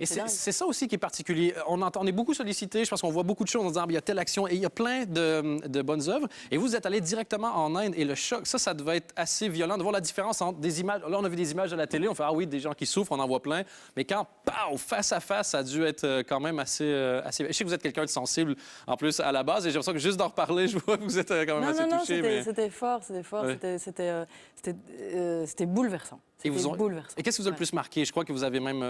Et c'est ça aussi qui est particulier. On est beaucoup sollicité, je pense qu'on voit beaucoup de choses en disant il y a telle action et il y a plein de bonnes œuvres. Et vous êtes allé directement en Inde et le choc, ça devait être assez violent de voir la différence entre des images. Là, on a vu des images à la télé, on fait ah oui, des gens qui souffrent, on en voit plein. Mais quand, pow, face à face, ça a dû être quand même assez. Je sais que vous êtes quelqu'un de sensible en plus à la base et j'ai l'impression que juste d'en reparler, je vois que vous êtes quand même assez touché. Non, c'était fort, oui. C'était bouleversant. Et qu'est-ce qui vous a le plus marqué? Je crois que vous avez même...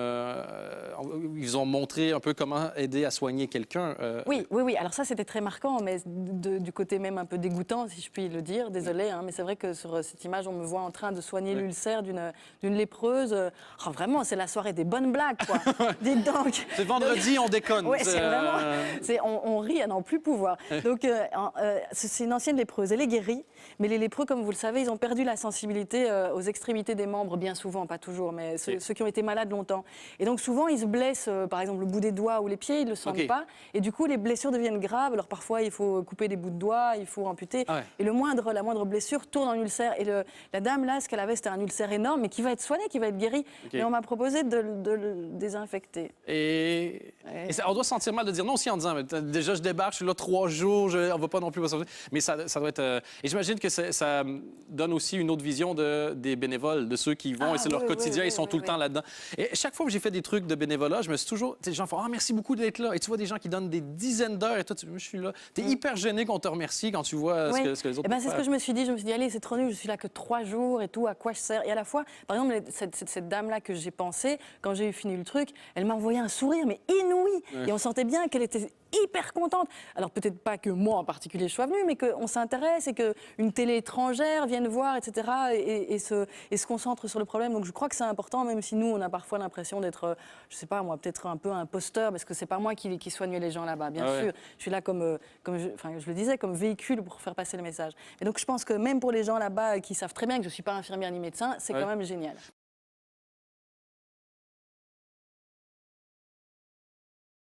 ils ont montré un peu comment aider à soigner quelqu'un. Oui. Alors ça, c'était très marquant, mais du côté même un peu dégoûtant, si je puis le dire. Désolée, hein, mais c'est vrai que sur cette image, on me voit en train de soigner l'ulcère d'une lépreuse. Oh, vraiment, c'est la soirée des bonnes blagues, quoi. Dites donc. C'est vendredi, on déconne. Oui, c'est vraiment... On rit à n'en plus pouvoir. Donc, c'est une ancienne lépreuse. Elle est guérie, mais les lépreux, comme vous le savez, ils ont perdu la sensibilité aux extrémités des membres, bien souvent, pas toujours, mais ceux qui ont été malades longtemps. Et donc souvent, ils se blessent, par exemple, le bout des doigts ou les pieds, ils ne le sentent pas. Et du coup, les blessures deviennent graves. Alors parfois, il faut couper des bouts de doigts, il faut amputer. Et la moindre blessure tourne en ulcère. Et la dame, là, ce qu'elle avait, c'était un ulcère énorme, mais qui va être soigné, qui va être guéri. Et on m'a proposé de le désinfecter. Et on doit se sentir mal de dire non aussi en disant, déjà, je débarque, je suis là 3 jours, on ne va pas non plus... Mais ça doit être... Et j'imagine que ça donne aussi une autre vision des bénévoles, de ceux qui vont et c'est leur quotidien, ils sont tout le temps là-dedans. Et chaque fois que j'ai fait des trucs de bénévolat, je me suis toujours... Les gens font « Ah, merci beaucoup d'être là. » Et tu vois des gens qui donnent des dizaines d'heures et toi, je suis là. Tu es hyper gêné qu'on te remercie quand tu vois ce que les autres font. C'est ce que je me suis dit. Je me suis dit, allez, c'est trop nul, je suis là que 3 jours et tout, à quoi je sers? Et à la fois, par exemple, cette dame-là que j'ai pensée, quand j'ai fini le truc, elle m'a envoyé un sourire, mais inouï. Et on sentait bien qu'elle était hyper contente. Alors peut-être pas que moi en particulier je sois venue, mais qu'on s'intéresse et qu'une télé étrangère vienne voir, etc. et se concentre sur le problème. Donc je crois que c'est important, même si nous, on a parfois l'impression d'être, je sais pas moi, peut-être un peu imposteur, parce que c'est pas moi qui soigne les gens là-bas, bien sûr. Je suis là comme je le disais, comme véhicule pour faire passer le message. Et donc je pense que même pour les gens là-bas qui savent très bien que je suis pas infirmière ni médecin, c'est quand même génial.